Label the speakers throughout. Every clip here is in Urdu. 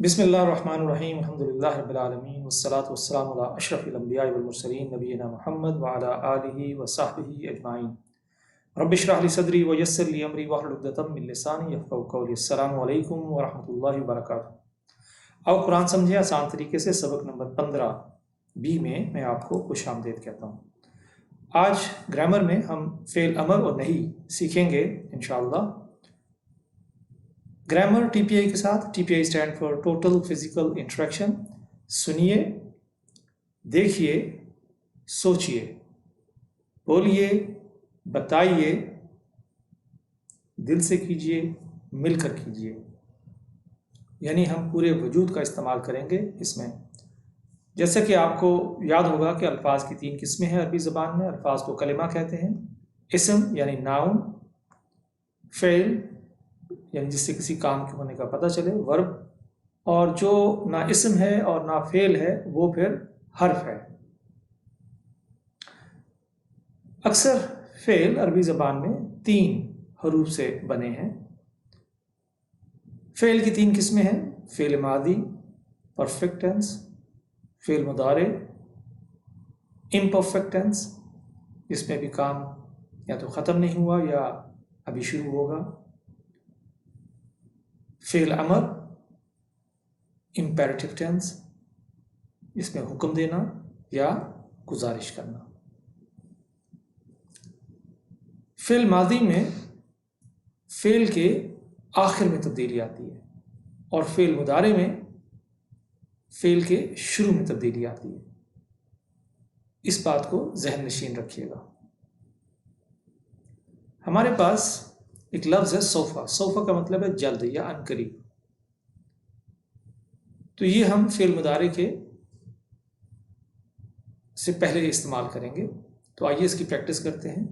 Speaker 1: بسم اللہ الرحمن الرحیم الحمد للہ رب العالمین والصلاة والسلام علی اشرف الانبیاء والمرسلین نبینا محمد وعلی آلہ وصحبہ اجمعین رب اشرح لی صدری ویسر لی امری واحلل عقدۃ من لسانی یفقہوا قولی۔ السلام علیکم ورحمۃ اللہ وبرکاتہ۔ آؤ قرآن سمجھیں آسان طریقے سے، سبق نمبر 15 بی میں آپ کو خوش آمدید کہتا ہوں۔ آج گرامر میں ہم فعل امر اور نہیں سیکھیں گے انشاءاللہ۔ گرامر ٹی پی آئی کے ساتھ، T P I stand for total physical interaction. سنیے، دیکھیے، سوچیے، بولیے، بتائیے، دل سے کیجیے، مل کر کیجیے، یعنی ہم پورے وجود کا استعمال کریں گے اس میں۔ جیسا کہ آپ کو یاد ہوگا کہ الفاظ کی 3 قسمیں ہیں عربی زبان میں۔ الفاظ کو کلمہ کہتے ہیں، اسم یعنی ناؤن، فعل یعنی جس سے کسی کام کے ہونے کا پتہ چلے، ورب، اور جو نہ اسم ہے اور نہ فعل ہے وہ پھر حرف ہے۔ اکثر فعل عربی زبان میں 3 حروف سے بنے ہیں۔ فعل کی 3 قسمیں ہیں: فعل ماضی، پرفیکٹ ٹینس، فعل مضارع، امپرفیکٹ ٹینس، جس میں بھی کام یا تو ختم نہیں ہوا یا ابھی شروع ہوگا، فعل امر، امپیریٹو ٹینس، اس میں حکم دینا یا گزارش کرنا۔ فعل ماضی میں فعل کے آخر میں تبدیلی آتی ہے، اور فعل مضارع میں فعل کے شروع میں تبدیلی آتی ہے۔ اس بات کو ذہن نشین رکھیے گا۔ ہمارے پاس ایک لفظ ہے سوفا۔ سوفا کا مطلب ہے جلد یا عنقریب۔ تو یہ ہم فعل مضارع کے سے پہلے استعمال کریں گے۔ تو آئیے اس کی پریکٹس کرتے ہیں۔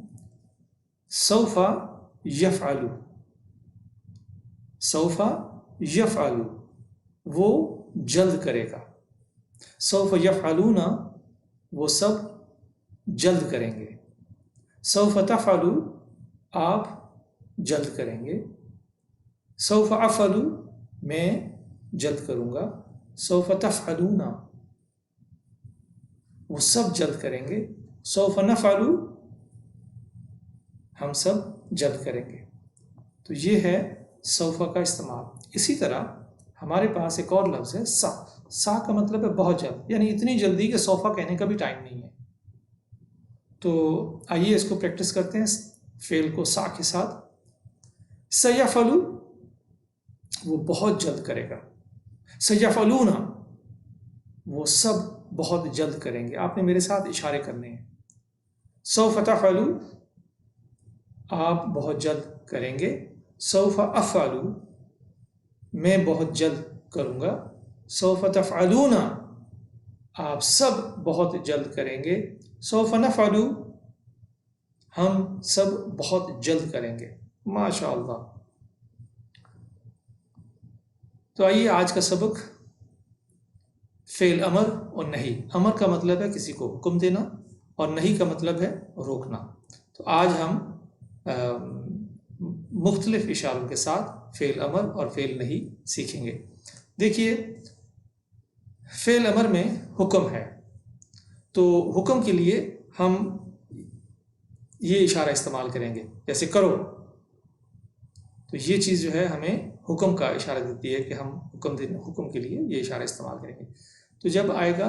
Speaker 1: سوفا یفعل، سوفا یفعل، وہ جلد کرے گا۔ سوف یفعلون، وہ سب جلد کریں گے۔ سوف تفعل، آپ جلد کریں گے۔ سوف افعل، میں جلد کروں گا۔ سوف تفعلون، وہ سب جلد کریں گے۔ سوف نفعل، ہم سب جلد کریں گے۔ تو یہ ہے سوفا کا استعمال۔ اسی طرح ہمارے پاس ایک اور لفظ ہے سا۔ سا کا مطلب ہے بہت جلد، یعنی اتنی جلدی کہ صوفہ کہنے کا بھی ٹائم نہیں ہے۔ تو آئیے اس کو پریکٹس کرتے ہیں فعل کو سا کے ساتھ۔ سیفعل، وہ بہت جلد کرے گا۔ سیفعلون، وہ سب بہت جلد کریں گے۔ آپ نے میرے ساتھ اشارے کرنے ہیں۔ سوف تفعل، آپ بہت جلد کریں گے۔ سوف افعل، میں بہت جلد کروں گا۔ سوف تفعلون، آپ سب بہت جلد کریں گے۔ سوف نفعل، ہم سب بہت جلد کریں گے۔ ماشاء اللہ۔ تو آئیے آج کا سبق فعل امر اور نہیں۔ امر کا مطلب ہے کسی کو حکم دینا، اور نہیں کا مطلب ہے روکنا۔ تو آج ہم مختلف اشاروں کے ساتھ فعل امر اور فعل نہیں سیکھیں گے۔ دیکھیے، فعل امر میں حکم ہے، تو حکم کے لیے ہم یہ اشارہ استعمال کریں گے، جیسے کرو۔ تو یہ چیز جو ہے ہمیں حکم کا اشارہ دیتی ہے کہ ہم حکم کے لیے یہ اشارہ استعمال کریں گے۔ تو جب آئے گا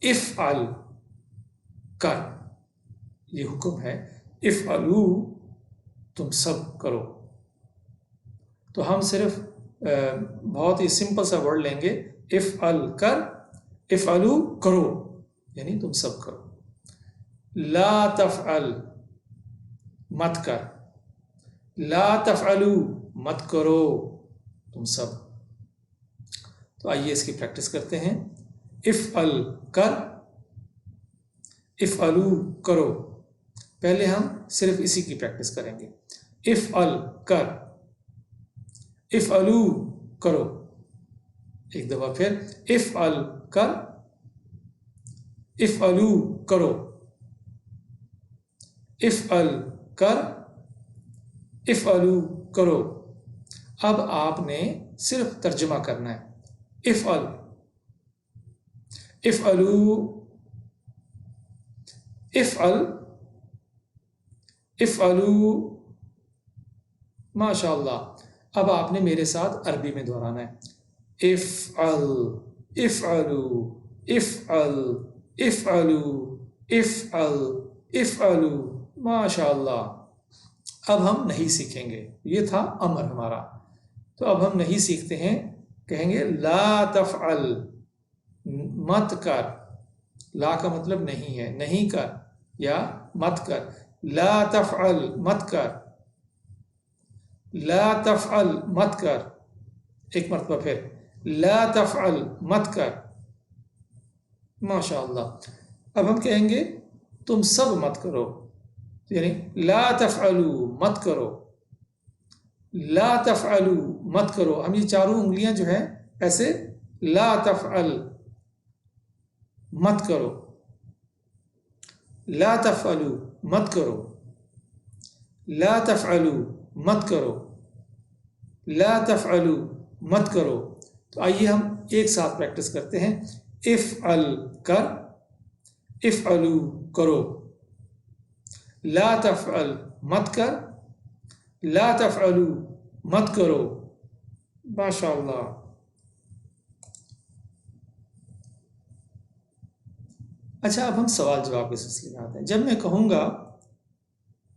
Speaker 1: افعل، کر، یہ حکم ہے۔ افعلو، تم سب کرو۔ تو ہم صرف بہت ہی سمپل سا ورڈ لیں گے، افعل، کر، افعلو، کرو، یعنی تم سب کرو۔ لا تفعل، مت کر۔ لا تفعلو، مت کرو، تم سب۔ تو آئیے اس کی پریکٹس کرتے ہیں۔ افعل، کر، افعلو، کرو۔ پہلے ہم صرف اسی کی پریکٹس کریں گے۔ افعل، کر، افعلو، کرو۔ ایک دفعہ پھر، افعل، کر، افعلو، کرو۔ افعل، کر، افعلو، کرو۔ اب آپ نے صرف ترجمہ کرنا ہے۔ افعل افعلو افعل افعلو. ماشاء اللہ. اب آپ نے میرے ساتھ عربی میں دہرانا ہے. افعل افعلو افعل افعلو افعل افعلو. ماشاء اللہ. اب ہم نہیں سیکھیں گے. یہ تھا امر ہمارا. تو اب ہم نہیں سیکھتے ہیں. کہیں گے لا تفعل، مت کر. لا کا مطلب نہیں ہے، نہیں کر یا مت کر. لا تفعل مت کر، لا تفعل مت کر. ایک مرتبہ پھر لا تفعل مت کر. ماشاء اللہ. اب ہم کہیں گے تم سب مت کرو، یعنی لا تفعلوا مت کرو، لا تفعلوا مت کرو. ہم یہ چاروں انگلیاں جو ہیں ایسے لا تفعل مت کرو، لا تفعلوا مت کرو، لا تفعلوا مت کرو، لا تفعلوا مت کرو. تو آئیے ہم ایک ساتھ پریکٹس کرتے ہیں. افعل کر، افعلوا کرو. لا تفعل مت کر، لا تفعلوا مت کرو. ماشاء اللہ. اچھا، اب ہم سوال جواب کے سلسلے میں آتے ہیں. جب میں کہوں گا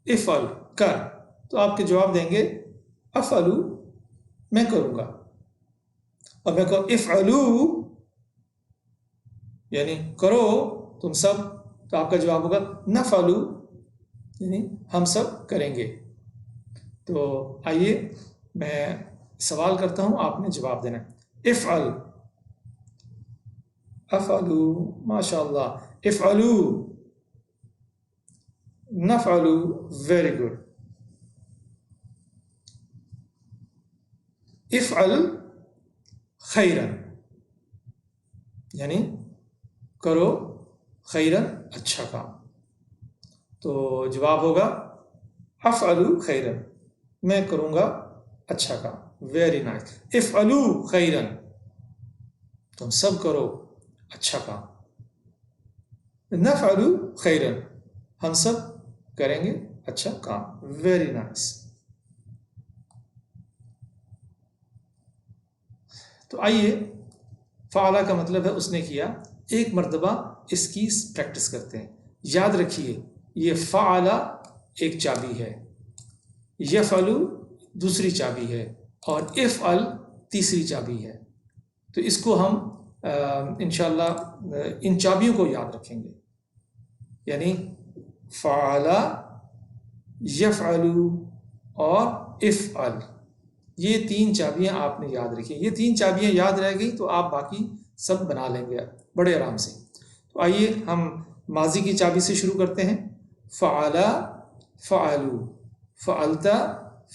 Speaker 1: افعل کر تو آپ کے جواب دیں گے افعلو میں کروں گا. اور میں کہوں افعلو یعنی کرو تم سب، تو آپ کا جواب ہوگا نفعلو یعنی ہم سب کریں گے. تو آئیے میں سوال کرتا ہوں، آپ نے جواب دینا. افعل افعلو. ماشاء اللہ. افعلو نفعلو. Very good. افعل خیرن یعنی کرو خیرن اچھا کام. تو جواب ہوگا افعلو خیرن میں کروں گا اچھا کام. Very nice. افعلو خیرن تم سب کرو اچھا کام. نفعلو خیرن ہم سب کریں گے اچھا کام. Very nice. تو آئیے فعلا کا مطلب ہے اس نے کیا. ایک مرتبہ اس کی پریکٹس کرتے ہیں. یاد رکھیے یہ فعلا ایک چابی ہے، یفعلو دوسری چابی ہے، اور افعل تیسری چابی ہے. تو اس کو ہم انشاءاللہ ان چابیوں کو یاد رکھیں گے. یعنی فعلا، یفعلو اور افعل، یہ تین چابیاں آپ نے یاد رکھی. یہ تین چابیاں یاد رہ گئی تو آپ باقی سب بنا لیں گے بڑے آرام سے. تو آئیے ہم ماضی کی چابی سے شروع کرتے ہیں. فعلا فعلو، فعلتا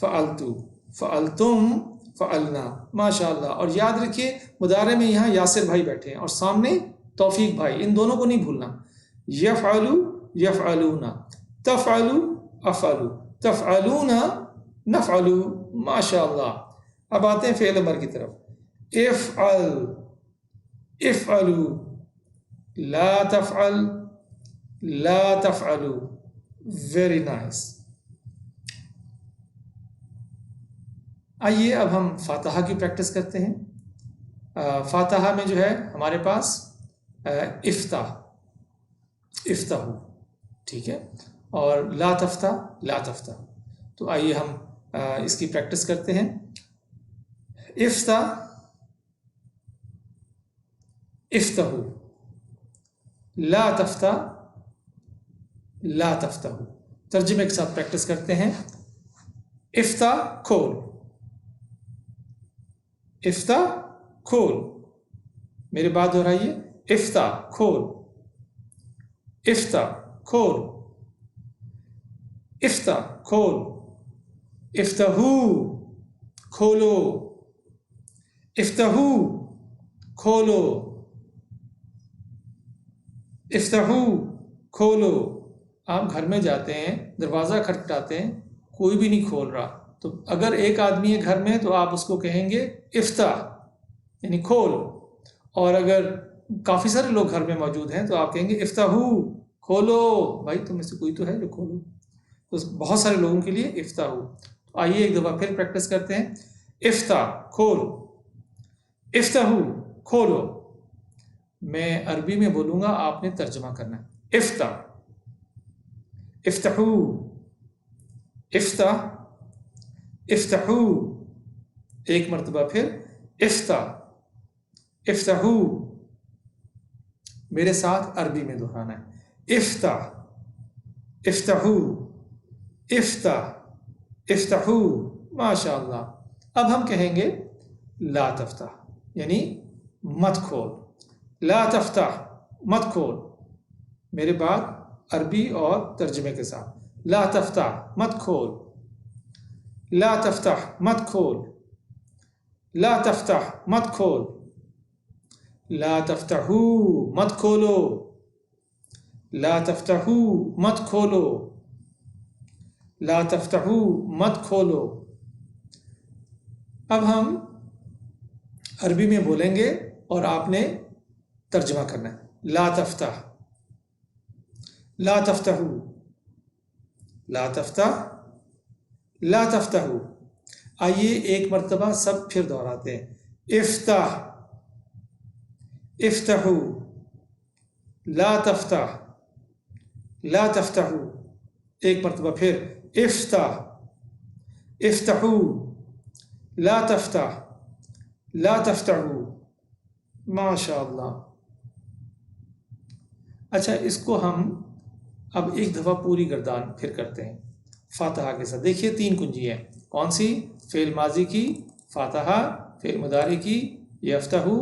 Speaker 1: فعلتو، فعلتم فعلنا. ماشاء اللہ. اور یاد رکھیے مضارع میں یہاں یاسر بھائی بیٹھے ہیں اور سامنے توفیق بھائی، ان دونوں کو نہیں بھولنا. یفعلو یفعلون، تفعلو افعلو، تفعلون نفعلو. ماشاء اللہ. اب آتے ہیں فعل امر کی طرف. افعل افعلو، لا تفعل لا تفعلو. Very nice. آئیے اب ہم فاتحہ کی پریکٹس کرتے ہیں. فاتحہ میں جو ہے ہمارے پاس افتح افتحو، ٹھیک ہے، اور لا تفتح لا تفتح. تو آئیے ہم اس کی پریکٹس کرتے ہیں. افتح افتحو، لا تفتح لا تفتحو. ترجمے کے ساتھ پریکٹس کرتے ہیں. افتح کھول، افتح کھول. میرے بات دہرائیے. افتح کھول، افتح کھول، افتح کھول. افتحو کھولو، افتحو کھولو، افتحو کھولو. آپ گھر میں جاتے ہیں، دروازہ کھٹکھٹاتے ہیں، کوئی بھی نہیں کھول رہا، تو اگر ایک آدمی ہے گھر میں تو آپ اس کو کہیں گے افتح یعنی کھول. اور اگر کافی سارے لوگ گھر میں موجود ہیں تو آپ کہیں گے افتحو، کھولو، بھائی تم میں سے کوئی تو ہے جو کھولو. تو بہت سارے لوگوں کے لیے افتحو. تو آئیے ایک دفعہ پھر پریکٹس کرتے ہیں. افتح، کھول. افتحو، کھولو. میں عربی میں بولوں گا، آپ نے ترجمہ کرنا ہے. افتح، افتحو، افتح، افتحو. ایک مرتبہ پھر افتح، افتحو. میرے ساتھ عربی میں دہرانا ہے. افتح، افتحو، افتح، افتحو. ماشاء اللہ. اب ہم کہیں گے لا تفتح، یعنی مت کھول. لا تفتح، مت کھول. میرے بعد عربی اور ترجمے کے ساتھ. لا تفتح، مت کھول. لا تفتح، مت کھول. لا تفتح، مت کھول. لا تفتحو، مت کھولو. لا تفتحو، مت کھولو. لا تفتحو، مت کھولو. اب ہم عربی میں بولیں گے اور آپ نے ترجمہ کرنا ہے. لا تفتح، لا تفتحو، لا تفتح، لا تفتحو. آئیے ایک مرتبہ سب پھر دہراتے ہیں. افتح، افتحو. لا تفتح، لا تفتحو. ایک مرتبہ پھر. افتح، افتحو. لا تفتح، لا تفتحو. ماشاء اللہ. اچھا، اس کو ہم اب ایک دفعہ پوری گردان پھر کرتے ہیں فاتحہ کے ساتھ. دیکھیے 3 کنجی ہیں. کون سی؟ فعل ماضی کی فاتحہ، فعل مضارع کی یفتحو،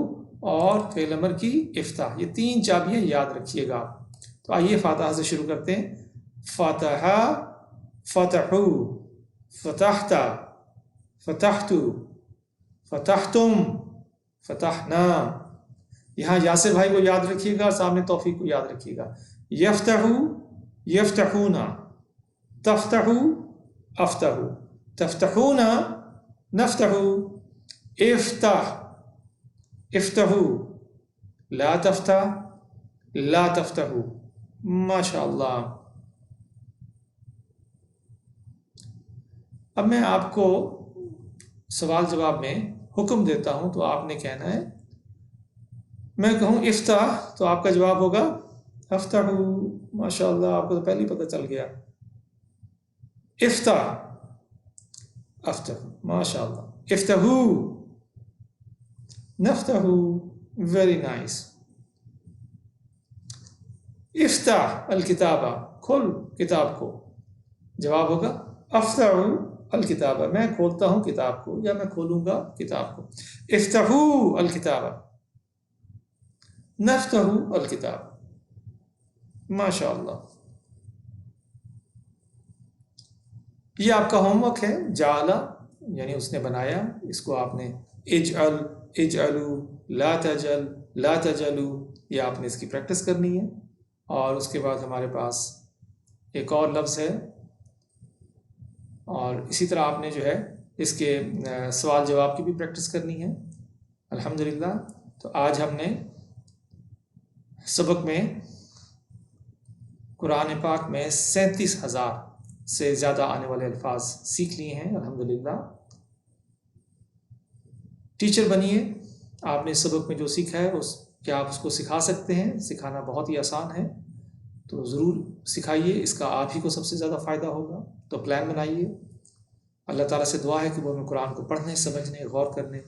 Speaker 1: اور فعل امر کی افتح. یہ 3 چابیاں یاد رکھیے گا. تو آئیے فاتحہ سے شروع کرتے ہیں. فاتحہ، فتحو، فتحت، فتحتو، فتحتم، فتحنا. یہاں یاسر بھائی کو یاد رکھیے گا، سامنے توفیق کو یاد رکھیے گا. یفتحو، یفتحونا. تفتحو، افتحو. تفتحونا، نفتحو. افتح، افتحو. لا تفتح، لا تفتحو. ماشاء اللہ. اب میں آپ کو سوال جواب میں حکم دیتا ہوں تو آپ نے کہنا ہے. میں کہوں افتح تو آپ کا جواب ہوگا افتحو. ماشاء اللہ، آپ کو تو پہلے ہی پتہ چل گیا. افتح، افتحو. ماشاء اللہ. افتحو، نفتحو. Very nice. افتح الکتابہ، کھول کتاب کو. جواب ہوگا افتحو الکتابہ، میں کھولتا ہوں کتاب کو یا میں کھولوں گا کتاب کو. افتحو الکتابہ، نفتحو الکتاب. ماشاء اللہ. یہ آپ کا ہوم ورک ہے. جعل یعنی اس نے بنایا، اس کو آپ نے اجعل، اجعلو، لا تجل، لا تجلو، یہ آپ نے اس کی پریکٹس کرنی ہے. اور اس کے بعد ہمارے پاس ایک اور لفظ ہے، اور اسی طرح آپ نے جو ہے اس کے سوال جواب کی بھی پریکٹس کرنی ہے. الحمدللہ. تو آج ہم نے سبق میں قرآن پاک میں 37,000 سے زیادہ آنے والے الفاظ سیکھ لیے ہیں. الحمدللہ. ٹیچر بنیے. آپ نے اس سبق میں جو سیکھا ہے کیا آپ اس کو سکھا سکتے ہیں؟ سکھانا بہت ہی آسان ہے، تو ضرور سکھائیے. اس کا آپ ہی کو سب سے زیادہ فائدہ ہوگا. تو پلان بنائیے. اللہ تعالیٰ سے دعا ہے کہ وہ ہمیں قرآن کو پڑھنے، سمجھنے، غور کرنے،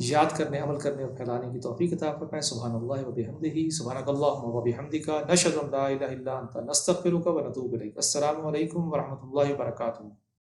Speaker 1: یاد کرنے، عمل کرنے اور پھیلانے کی توفیق عطا فرمائے. سبحان اللہ و بحمدہ، سبحانک اللہم و بحمدک، نشہد ان لا الہ الا انت، نستغفرک و نتوب الیک. السلام علیکم ورحمۃ اللہ وبرکاتہ.